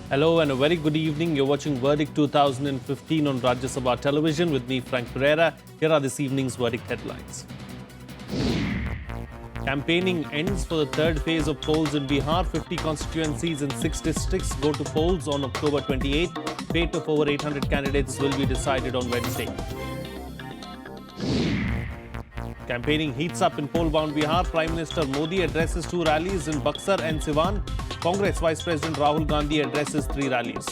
Hello and a very good evening. You're watching Verdict 2015 on Rajya Sabha television with me, Frank Pereira. Here are this evening's Verdict headlines. Campaigning ends for the third phase of polls in Bihar. 50 constituencies in 6 districts go to polls on October 28. Fate of over 800 candidates will be decided on Wednesday. Campaigning heats up in poll-bound Bihar. Prime Minister Modi addresses 2 rallies in Buxar and Siwan. Congress Vice President Rahul Gandhi addresses 3 rallies.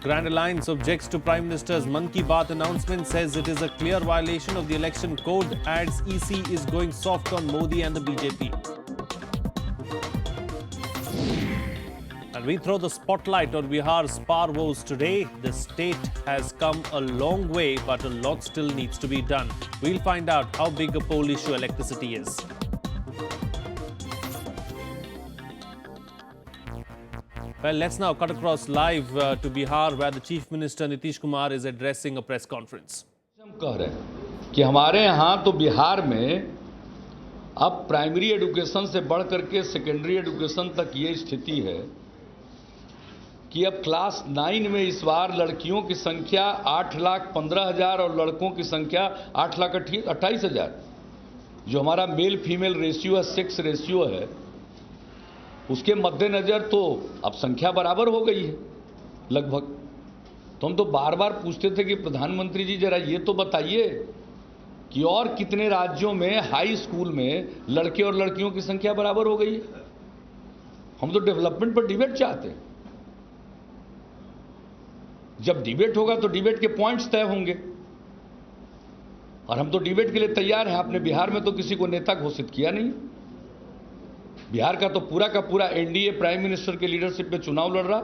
Grand Alliance objects to Prime Minister's Mann Ki Baat announcement, says it is a clear violation of the election code, adds EC is going soft on Modi and the BJP. And we throw the spotlight on Bihar's power woes today. The state has come a long way, but a lot still needs to be done. We'll find out how big a poll issue electricity is. Well, let's now cut across live to Bihar, where the Chief Minister Nitish Kumar is addressing a press conference. हम कह रहे हैं कि हमारे यहाँ तो बिहार में अब प्राइमरी एजुकेशन से बढ़ करके सेकेंडरी एजुकेशन तक ये स्थिति है कि अब क्लास 9 में इस बार लड़कियों की संख्या 8,15,000 और लड़कों की संख्या 8,28,000। जो हमारा मेल फीमेल रेशियो है, सेक्स रेशियो है, उसके मद्देनजर तो अब संख्या बराबर हो गई है लगभग। तो हम तो बार बार पूछते थे कि प्रधानमंत्री जी जरा ये तो बताइए कि और कितने राज्यों में हाई स्कूल में लड़के और लड़कियों की संख्या बराबर हो गई है। हम तो डेवलपमेंट पर डिबेट चाहते हैं। जब डिबेट होगा तो डिबेट के पॉइंट्स तय होंगे और हम तो डिबेट के लिए तैयार हैं। आपने बिहार में तो किसी को नेता घोषित किया नहीं। बिहार का तो पूरा का पूरा एनडीए प्राइम मिनिस्टर के लीडरशिप में चुनाव लड़ रहा।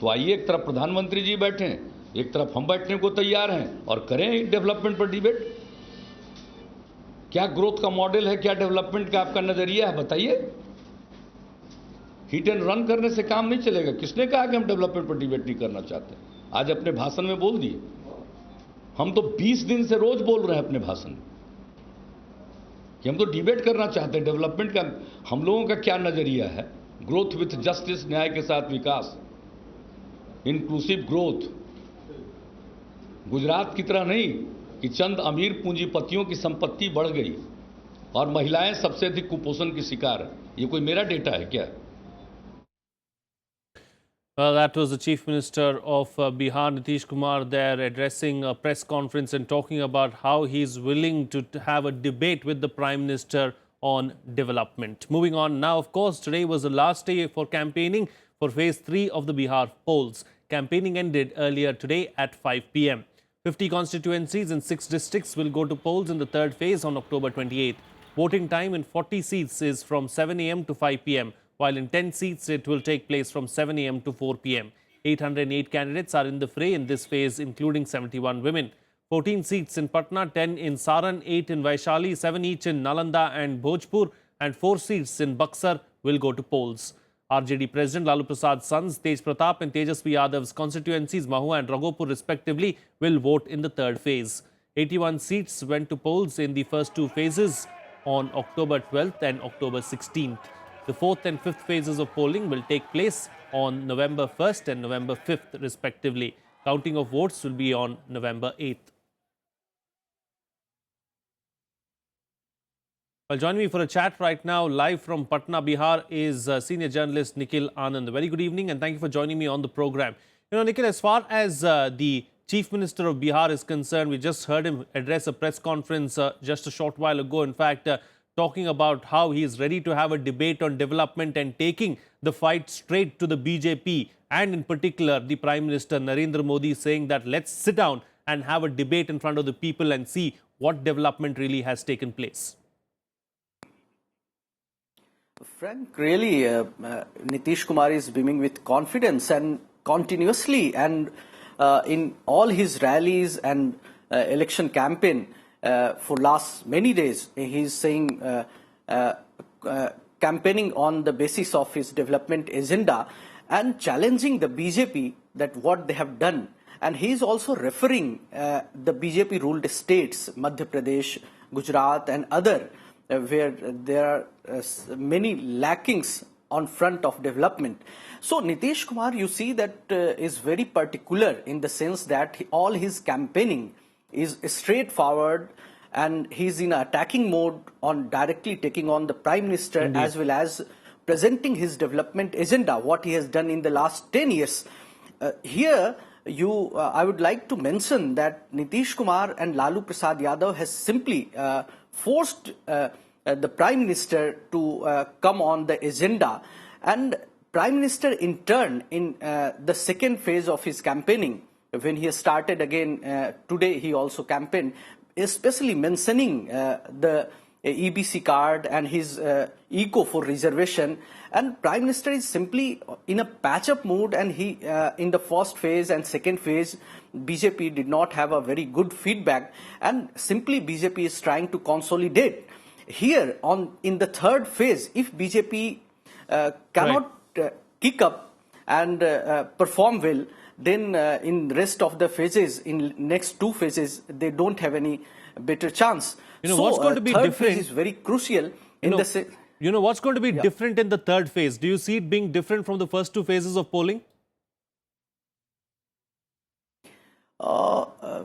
तो आइए, एक तरफ प्रधानमंत्री जी बैठे हैं, एक तरफ हम बैठने को तैयार हैं और करें डेवलपमेंट पर डिबेट। क्या ग्रोथ का मॉडल है, क्या डेवलपमेंट का आपका नजरिया है, बताइए। हिट एंड रन करने से काम नहीं चलेगा। किसने कहा कि हम डेवलपमेंट पर डिबेट नहीं करना चाहते? आज अपने भाषण में बोल दिए। हम तो 20 दिन से रोज बोल रहे हैं अपने भाषण में कि हम तो डिबेट करना चाहते हैं। डेवलपमेंट का हम लोगों का क्या नजरिया है? ग्रोथ विथ जस्टिस, न्याय के साथ विकास, इंक्लूसिव ग्रोथ। गुजरात की तरह नहीं कि चंद अमीर पूंजीपतियों की संपत्ति बढ़ गई और महिलाएं सबसे अधिक कुपोषण की शिकार है। ये कोई मेरा डेटा है क्या? Well, that was the Chief Minister of Bihar, Nitish Kumar, there addressing a press conference and talking about how he's willing to have a debate with the Prime Minister on development. Moving on now, of course, today was the last day for campaigning for Phase 3 of the Bihar polls. Campaigning ended earlier today at 5 p.m. 50 constituencies in 6 districts will go to polls in the third phase on October 28th. Voting time in 40 seats is from 7 a.m. to 5 p.m. while in 10 seats it will take place from 7 a.m. to 4 p.m. 808 candidates are in the fray in this phase, including 71 women. 14 seats in Patna, 10 in Saran, 8 in Vaishali, 7 each in Nalanda and Bhojpur, and 4 seats in Buxar will go to polls. RJD President Lalu Prasad's sons, Tej Pratap and Tejasvi Yadav's constituencies, Mahua and Raghopur respectively, will vote in the third phase. 81 seats went to polls in the first 2 phases on October 12th and October 16th. The 4th and 5th phases of polling will take place on November 1st and November 5th, respectively. Counting of votes will be on November 8th. Well, joining me for a chat right now, live from Patna, Bihar, is senior journalist Nikhil Anand. Very good evening and thank you for joining me on the program. You know, Nikhil, as far as the Chief Minister of Bihar is concerned, we just heard him address a press conference just a short while ago. In fact, talking about how he is ready to have a debate on development and taking the fight straight to the BJP, and in particular the Prime Minister Narendra Modi saying that let's sit down and have a debate in front of the people and see what development really has taken place. Frank, really, Nitish Kumar is beaming with confidence and continuously and in all his rallies and election campaign for last many days, he's saying campaigning on the basis of his development agenda and challenging the BJP that what they have done. And he is also referring the BJP ruled states, Madhya Pradesh, Gujarat and other, where there are many lackings on front of development. So Nitish Kumar, you see that is very particular in the sense that all his campaigning is straightforward and he's in attacking mode on directly taking on the Prime Minister. Indeed. As well as presenting his development agenda, what he has done in the last 10 years. I would like to mention that Nitish Kumar and Lalu Prasad Yadav has simply forced the Prime Minister to come on the agenda, and Prime Minister in turn in the second phase of his campaigning, when he started again today, he also campaigned, especially mentioning the EBC card and his eco for reservation, and Prime Minister is simply in a patch-up mood, and he in the first phase and second phase BJP did not have a very good feedback, and simply BJP is trying to consolidate. Here in the third phase, if BJP cannot kick up and perform well, then in rest of the phases, in next two phases, they don't have any better chance. What's going to be third different phase is very crucial in what's going to be different in the third phase? Do you see it being different from the first two phases of polling?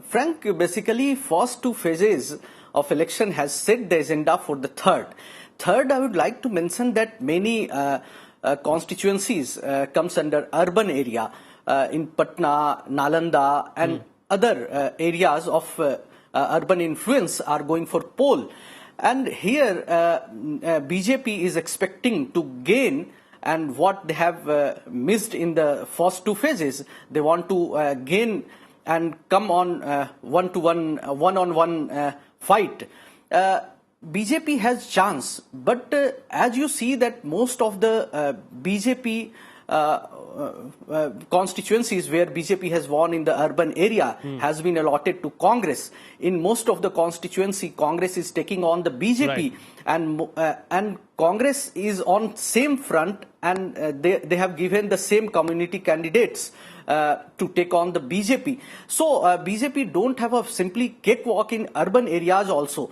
Frank, basically first two phases of election has set the agenda for the third. I would like to mention that many constituencies comes under urban area in Patna, Nalanda and other areas of urban influence are going for poll. And here BJP is expecting to gain, and what they have missed in the first two phases, they want to gain and come on one-on-one fight. BJP has chance, but as you see that most of the BJP constituencies where BJP has won in the urban area has been allotted to Congress. In most of the constituency, Congress is taking on the BJP, and Congress is on same front, and they have given the same community candidates to take on the BJP. So BJP don't have a simply cakewalk in urban areas also.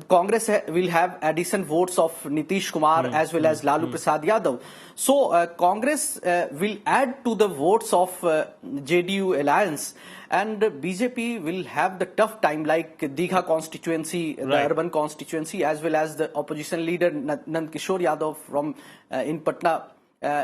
Congress will have addition votes of Nitish Kumar as well as Lalu Prasad Yadav. So Congress will add to the votes of JDU alliance, and BJP will have the tough time like Digha constituency, the urban constituency, as well as the opposition leader Nand Kishore Yadav from in Patna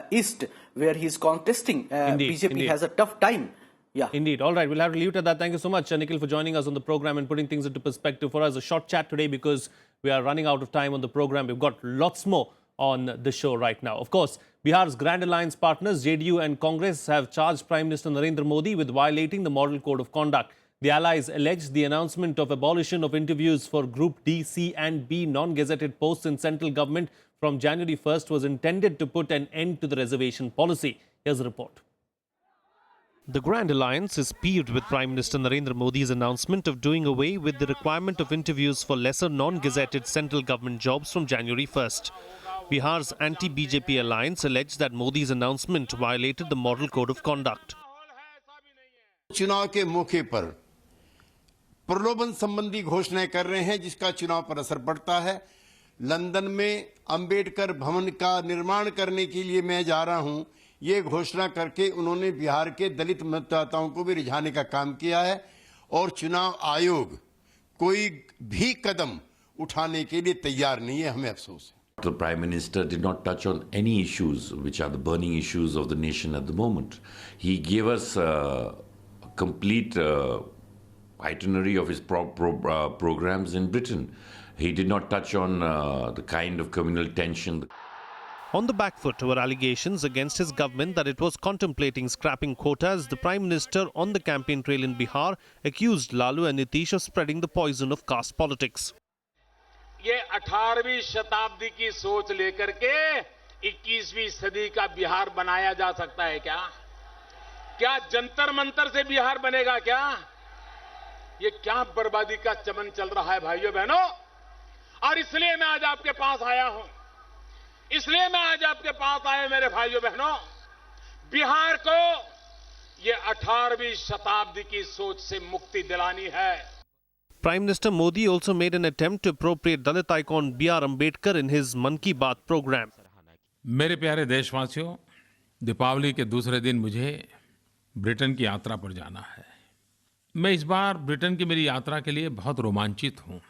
East, where he is contesting. BJP has a tough time. Yeah. Indeed. All right. We'll have to leave it at that. Thank you so much, Nikhil, for joining us on the program and putting things into perspective for us. A short chat today because we are running out of time on the program. We've got lots more on the show right now. Of course, Bihar's Grand Alliance partners, JDU and Congress, have charged Prime Minister Narendra Modi with violating the Model Code of Conduct. The allies allege the announcement of abolition of interviews for Group D, C and B non-gazetted posts in central government from January 1st was intended to put an end to the reservation policy. Here's a report. The Grand Alliance is peeved with Prime Minister Narendra Modi's announcement of doing away with the requirement of interviews for lesser non-gazetted central government jobs from January 1st. Bihar's anti-BJP alliance alleged that Modi's announcement violated the Model Code of Conduct. चुनाव के मौके पर प्रलोभन संबंधी घोषणाएं कर रहे हैं जिसका चुनाव पर असर पड़ता है। लंदन में अंबेडकर भवन का निर्माण करने के लिए मैं जा रहा हूं, ये घोषणा करके उन्होंने बिहार के दलित मतदाताओं को भी रिझाने का काम किया है और चुनाव आयोग कोई भी कदम उठाने के लिए तैयार नहीं है। हमें अफसोस है। The Prime Minister did not touch on any issues which are the burning issues of the nation at the moment. He gave us a complete itinerary of his programs in Britain. He did not touch on the kind of communal tension. On the back foot were allegations against his government that it was contemplating scrapping quotas. The Prime Minister on the campaign trail in Bihar accused Lalu and Nitish of spreading the poison of caste politics. ये 18वीं शताब्दी की सोच लेकर के 21वीं सदी का बिहार बनाया जा सकता है क्या? क्या जंतर मंतर से बिहार बनेगा क्या? ये क्या बर्बादी का चमन चल रहा है भाइयों बहनों? और इसलिए मैं आज आपके पास आया हूं। इसलिए मैं आज आपके पास आया मेरे भाइयों बहनों, बिहार को ये 18वीं शताब्दी की सोच से मुक्ति दिलानी है। Prime Minister Modi also made an attempt to appropriate Dalit icon B.R. Ambedkar in his Mann Ki Baat program. मेरे प्यारे देशवासियों, दीपावली के दूसरे दिन मुझे ब्रिटेन की यात्रा पर जाना है। मैं इस बार ब्रिटेन की मेरी यात्रा के लिए बहुत रोमांचित हूँ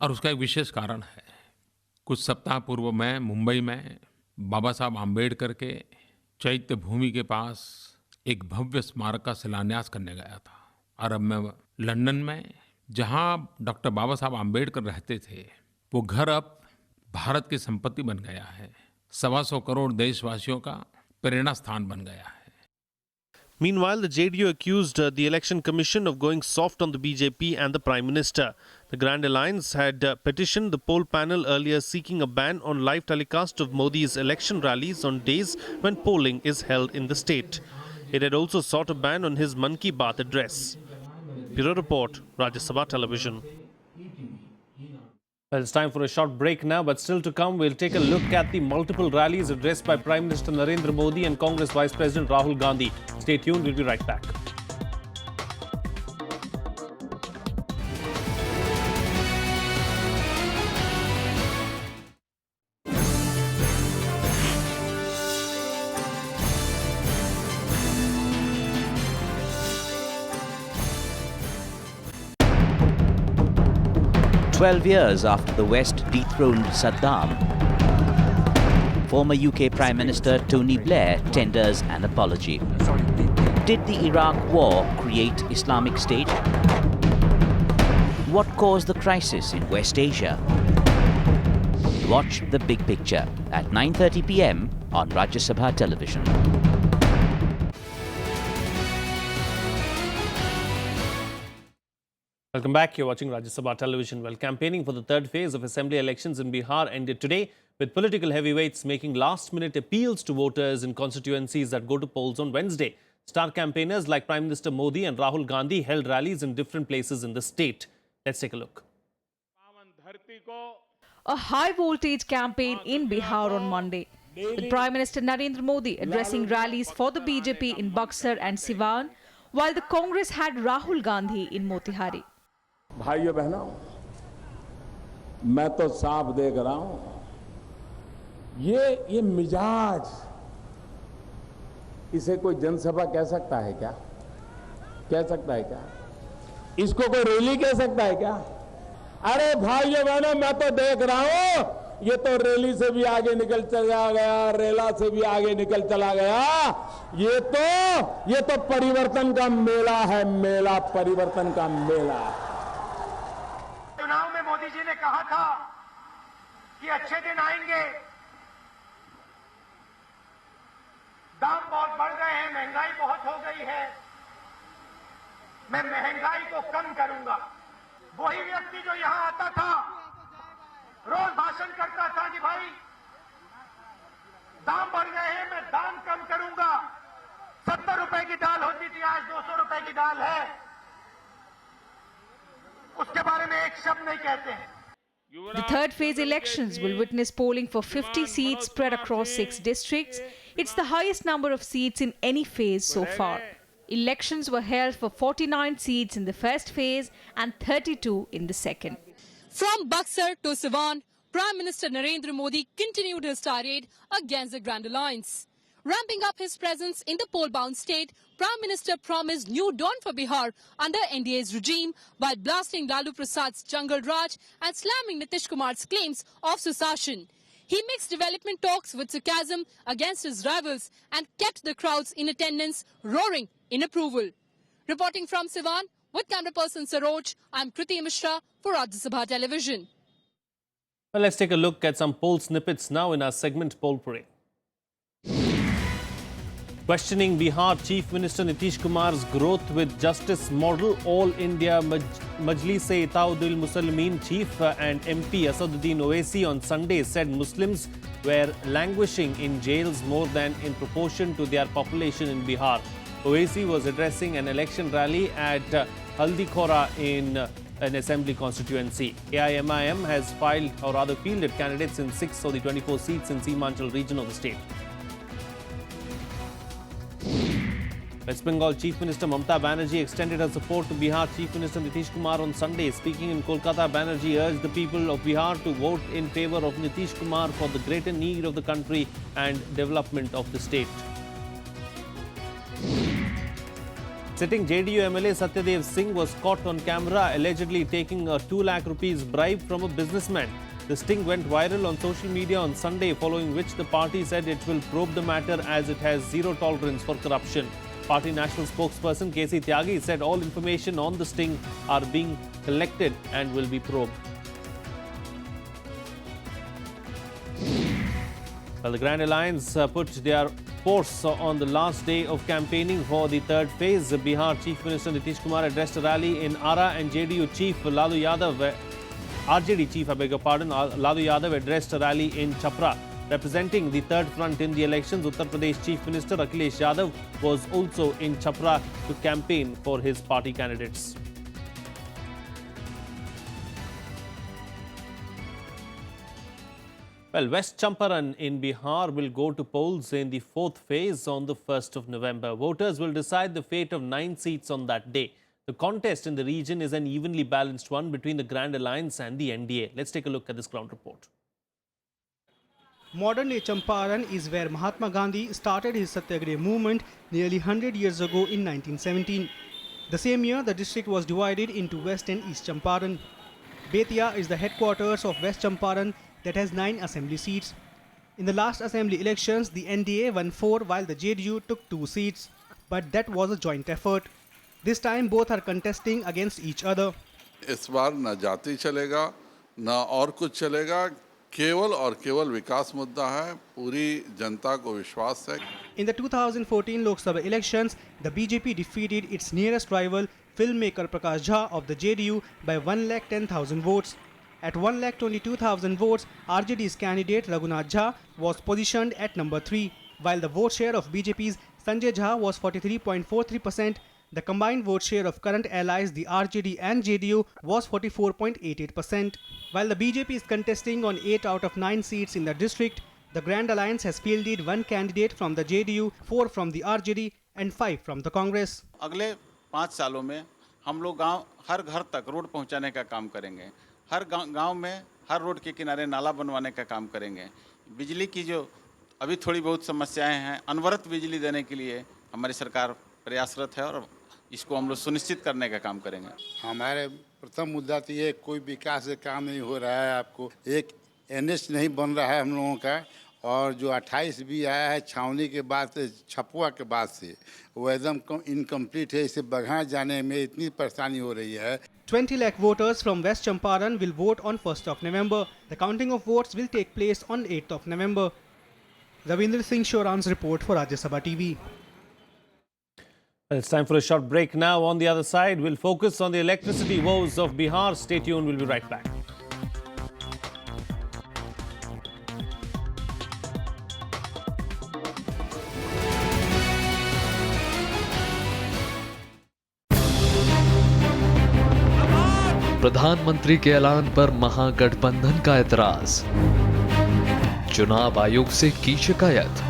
और उसका एक विशेष कारण है। कुछ सप्ताह पूर्व मैं मुंबई में बाबा साहब आम्बेडकर के चैत्य भूमि के पास एक भव्य स्मारक का शिलान्यास करने गया था और अब मैं लंदन में, जहाँ डॉक्टर बाबा साहब आम्बेडकर रहते थे, वो घर अब भारत की संपत्ति बन गया है। 125 करोड़ देशवासियों का प्रेरणा स्थान बन गया है। Meanwhile, the JDU accused the Election Commission of going soft on the BJP and the Prime Minister. The Grand Alliance had petitioned the poll panel earlier seeking a ban on live telecast of Modi's election rallies on days when polling is held in the state. It had also sought a ban on his Mann Ki Baat address. Bureau Report, Rajya Sabha Television. Well, it's time for a short break now, but still to come, we'll take a look at the multiple rallies addressed by Prime Minister Narendra Modi and Congress Vice President Rahul Gandhi. Stay tuned, we'll be right back. "12 years after the West dethroned Saddam, former UK Prime Minister Tony Blair tenders an apology. Did the Iraq War create Islamic State? What caused the crisis in West Asia? Watch The Big Picture at 9:30 p.m. on Rajya Sabha Television. Welcome back. You're watching Rajya Sabha Television. Well, campaigning for the third phase of assembly elections in Bihar ended today, with political heavyweights making last-minute appeals to voters in constituencies that go to polls on Wednesday. Star campaigners like Prime Minister Modi and Rahul Gandhi held rallies in different places in the state. Let's take a look. A high-voltage campaign in Bihar on Monday, with Prime Minister Narendra Modi addressing rallies for the BJP in Buxar and Siwan, while the Congress had Rahul Gandhi in Motihari. भाइयों बहनों, मैं तो साफ देख रहा हूं, ये मिजाज, इसे कोई जनसभा कह सकता है क्या? कह सकता है क्या? इसको कोई रैली कह सकता है क्या? अरे भाइयों बहनों, मैं तो देख रहा हूं, ये तो रैली से भी आगे निकल चला गया, रेला से भी आगे निकल चला गया। ये तो परिवर्तन का मेला है, मेला, परिवर्तन का मेला। चुनाव में मोदी जी ने कहा था कि अच्छे दिन आएंगे, दाम बहुत बढ़ गए हैं, महंगाई बहुत हो गई है, मैं महंगाई को कम करूंगा। वही व्यक्ति जो यहां आता था, रोज भाषण करता था कि भाई दाम बढ़ गए हैं, मैं दाम कम करूंगा। 70 रुपए की दाल होती थी, आज 200 रुपए की दाल है। उसके बारे में एक शब्द नहीं कहते हैं। The third phase elections will witness polling for 50 seats spread across 6 districts. It's the highest number of seats in any phase so far. Elections were held for 49 seats in the first phase and 32 in the second. From Buxar to Siwan, Prime Minister Narendra Modi continued his tirade against the Grand Alliance. Ramping up his presence in the poll-bound state, Prime Minister promised new dawn for Bihar under NDA's regime while blasting Lalu Prasad's Jungle Raj and slamming Nitish Kumar's claims of secession. He mixed development talks with sarcasm against his rivals and kept the crowds in attendance roaring in approval. Reporting from Siwan with camera person Saroj, I'm Kriti Mishra for Rajya Sabha Television. Well, let's take a look at some poll snippets now in our segment Poll Parade. Questioning Bihar Chief Minister Nitish Kumar's growth with justice model, All India Majlis-e-Ittehadul Muslimin Chief and MP Asaduddin Owaisi on Sunday said Muslims were languishing in jails more than in proportion to their population in Bihar. Owaisi was addressing an election rally at Haldikhora in an assembly constituency. AIMIM has filed, or rather fielded, candidates in 6 of the 24 seats in Seemanchal region of the state. West Bengal Chief Minister Mamata Banerjee extended her support to Bihar Chief Minister Nitish Kumar on Sunday. Speaking in Kolkata, Banerjee urged the people of Bihar to vote in favor of Nitish Kumar for the greater need of the country and development of the state. Sitting JDU MLA Satyadev Singh was caught on camera allegedly taking a 2 lakh rupees bribe from a businessman. The sting went viral on social media on Sunday, following which the party said it will probe the matter as it has zero tolerance for corruption. Party national spokesperson KC Tyagi said all information on the sting are being collected and will be probed. Well, the Grand Alliance put their force on the last day of campaigning for the third phase. Bihar Chief Minister Nitish Kumar addressed a rally in Ara and JDU Chief Lalu Yadav, RJD Chief, Lalu Yadav addressed a rally in Chhapra. Representing the third front in the elections, Uttar Pradesh Chief Minister Akhilesh Yadav was also in Chhapra to campaign for his party candidates. Well, West Champaran in Bihar will go to polls in the fourth phase on the 1st of November. Voters will decide the fate of 9 seats on that day. The contest in the region is an evenly balanced one between the Grand Alliance and the NDA. Let's take a look at this ground report. Modern-day Champaran is where Mahatma Gandhi started his Satyagrah movement nearly 100 years ago in 1917. The same year, the district was divided into West and East Champaran. Betia is the headquarters of West Champaran that has 9 assembly seats. In the last assembly elections, the NDA won 4 while the JDU took 2 seats. But that was a joint effort. This time, both are contesting against each other. इस बार न जाति चलेगा न और कुछ चलेगा, केवल और केवल विकास मुद्दा है, पूरी जनता को विश्वास है. In the 2014 Lok Sabha elections, the BJP defeated its nearest rival, filmmaker Prakash Jha of the JDU by 1,10,000 votes. At 1,22,000 votes, RJD's candidate Raghunath Jha was positioned at number 3, while the vote share of BJP's Sanjay Jha was 43.43%. The combined vote share of current allies, the RJD and JDU, was 44.88%. While the BJP is contesting on 8 out of 9 seats in the district, the Grand Alliance has fielded 1 candidate from the JDU, 4 from the RJD and 5 from the Congress. अगले 5 सालों में हम लोग गांव हर घर तक road पहुंचाने का काम करेंगे. हर गांव में हर रोड के किनारे नाला बनवाने का काम करेंगे. बिजली की जो अभी थोड़ी बहुत समस्याएं हैं, अनवरत बिजली देने के लिए हमारी सरकार प्रयासरत है और इसको हम लोग सुनिश्चित करने का काम करेंगे. हमारे प्रथम मुद्दा तो ये कोई विकास का काम नहीं हो रहा है. आपको एक NH नहीं बन रहा है हम लोगों का, और जो 28 भी आया है छावनी के बाद से, छपुआ के बाद से, वो एकदम इनकम्प्लीट है. इसे बघा जाने में इतनी परेशानी हो रही है. 20 lakh voters from West Champaran will vote on 1st of November. The counting of votes will take place on 8th of November. Ravindra Singh Shoran's report for Rajya Sabha TV. It's time for a short break now. On the other side, we'll focus on the electricity woes of Bihar. Stay tuned, we'll be right back. प्रधानमंत्री के ऐलान पर महागठबंधन का एतराज, चुनाव आयोग से की शिकायत,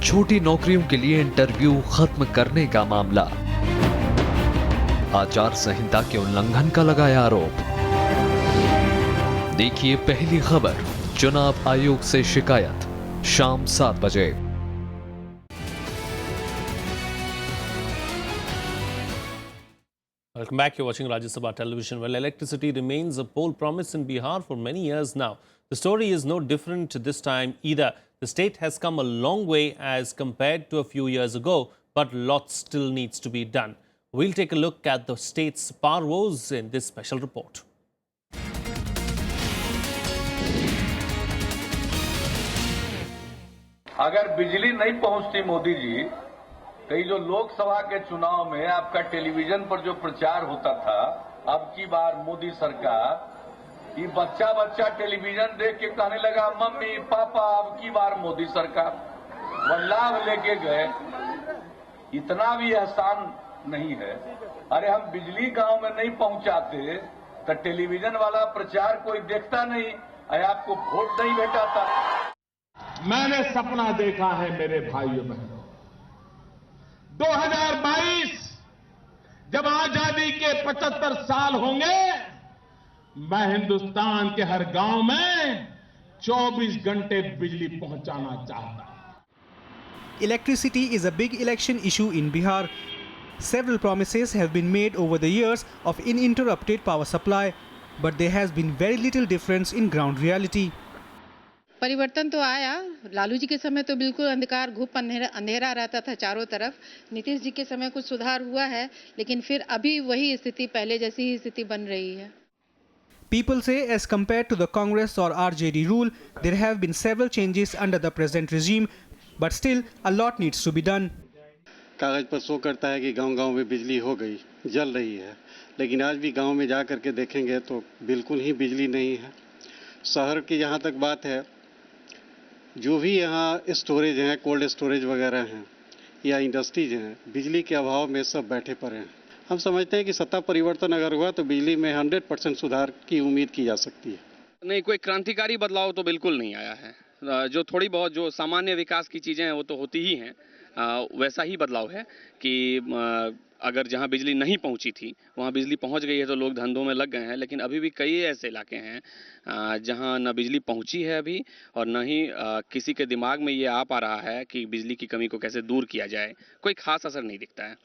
छोटी नौकरियों के लिए इंटरव्यू खत्म करने का मामला, आचार संहिता के उल्लंघन का लगाया आरोप। देखिए पहली खबर, चुनाव आयोग से शिकायत, शाम 7 बजे। Welcome back. You're watching Rajya Sabha Television. Well, electricity remains a poll promise in Bihar for many years now. The story is no different this time either. The state has come a long way as compared to a few years ago, but lots still needs to be done. We'll take a look at the state's power woes in this special report. अगर बिजली नहीं पहुंचती मोदी जी, तो ये जो लोकसभा के चुनाव में आपका टेलीविजन पर जो प्रचार होता था, अब की बार मोदी सरकार, ये बच्चा बच्चा टेलीविजन देख के कहने लगा मम्मी पापा अब की बार मोदी सरकार, वो लाभ लेके गए। इतना भी एहसान नहीं है। अरे हम बिजली गांव में नहीं पहुंचाते तो टेलीविजन वाला प्रचार कोई देखता नहीं, अरे आपको वोट नहीं भेटाता। मैंने सपना देखा है मेरे भाइयों बहनों, 2022 जब आजादी के 75 साल होंगे, मैं हिंदुस्तान के हर गांव में 24 घंटे बिजली पहुंचाना चाहता हूं। Electricity is a big election issue in Bihar. Several promises have been made over the years of uninterrupted power supply, but there has been very little difference in ground reality. परिवर्तन तो आया। लालू जी के समय तो बिल्कुल अंधकार घुप अंधेरा रहता था चारों तरफ। नीतीश जी के समय कुछ सुधार हुआ है, लेकिन फिर अभी वही स्थिति, पहले जैसी ही स्थिति बन रही है। People say as compared to the Congress or RJD rule, there have been several changes under the present regime, but still a lot needs to be done. कागज पर शो करता है कि गांव-गांव में बिजली हो गई, जल रही है, लेकिन आज भी गांव में जा कर के देखेंगे तो बिल्कुल ही बिजली नहीं है। शहर की जहां तक बात है, जो भी यहाँ स्टोरेज हैं, कोल्ड स्टोरेज वगैरह हैं या इंडस्ट्रीज हैं, बिजली के अभाव में सब बैठे पड़े हैं। हम समझते हैं कि सत्ता परिवर्तन अगर हुआ तो बिजली में 100% सुधार की उम्मीद की जा सकती है। नहीं, कोई क्रांतिकारी बदलाव तो बिल्कुल नहीं आया है। जो थोड़ी बहुत जो सामान्य विकास की चीज़ें हैं वो तो होती ही हैं। वैसा ही बदलाव है कि अगर जहां बिजली नहीं पहुंची थी वहां बिजली पहुंच गई है तो लोग धंधों में लग गए हैं, लेकिन अभी भी कई ऐसे इलाके हैं जहां न बिजली पहुंची है अभी और न ही किसी के दिमाग में ये आ पा रहा है कि बिजली की कमी को कैसे दूर किया जाए। कोई खास असर नहीं दिखता है।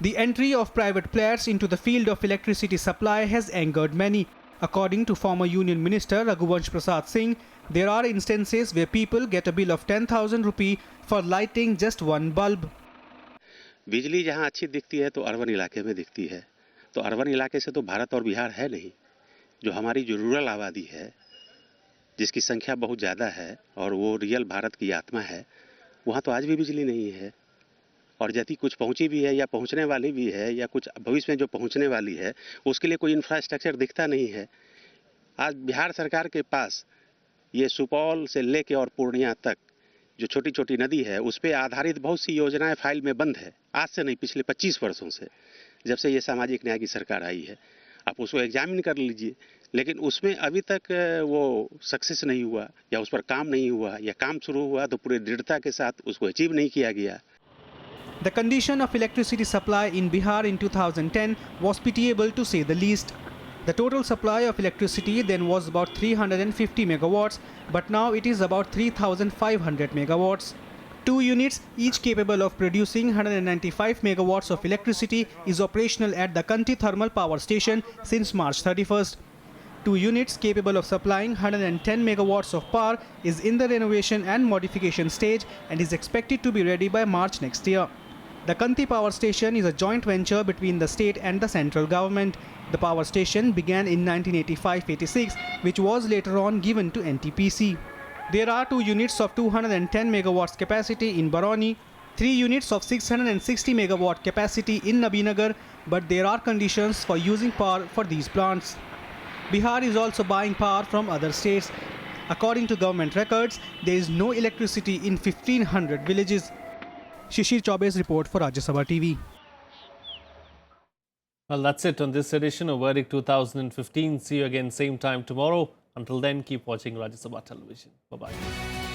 The entry of private players into the field of electricity supply has angered many. According to former Union Minister Raghuvansh Prasad Singh, there are instances where people get a bill of 10,000 rupee for lighting just one bulb. बिजली जहां अच्छी दिखती है तो urban इलाके में दिखती है, तो अर्बन इलाके से तो भारत और बिहार है नहीं। जो हमारी जो रूरल आबादी है, जिसकी संख्या बहुत ज़्यादा है और वो रियल भारत की आत्मा है, वहाँ तो आज भी बिजली नहीं है। और यदि कुछ पहुंची भी है या पहुंचने वाली भी है या कुछ भविष्य में जो पहुंचने वाली है, उसके लिए कोई इंफ्रास्ट्रक्चर दिखता नहीं है। आज बिहार सरकार के पास ये सुपौल से लेके और पूर्णिया तक जो छोटी छोटी नदी है, उस पर आधारित बहुत सी योजनाएं फाइल में बंद है। आज से नहीं, पिछले 25 वर्षों से, जब से ये सामाजिक न्याय की सरकार आई है। आप उसको एग्जामिन कर लीजिए, लेकिन उसमें अभी तक वो सक्सेस नहीं हुआ या उस पर काम नहीं हुआ, या काम शुरू हुआ तो पूरे दृढ़ता के साथ उसको अचीव नहीं किया गया। The condition of electricity supply in Bihar in 2010 was pitiable to say the least. The total supply of electricity then was about 350 megawatts, but now it is about 3,500 megawatts. Two units, each capable of producing 195 megawatts of electricity, is operational at the Kanti Thermal Power Station since March 31st. Two units capable of supplying 110 megawatts of power is in the renovation and modification stage and is expected to be ready by March next year. The Kanti Power Station is a joint venture between the state and the central government. The power station began in 1985-86, which was later on given to NTPC. There are two units of 210 megawatts capacity in Barauni, three units of 660 megawatt capacity in Nabinagar, but there are conditions for using power for these plants. Bihar is also buying power from other states. According to government records, there is no electricity in 1,500 villages. Shishir Chaube's report for Rajya Sabha TV. Well, that's it on this edition of Verdict 2015. See you again same time tomorrow. Until then, keep watching Rajya Sabha Television. Bye-bye.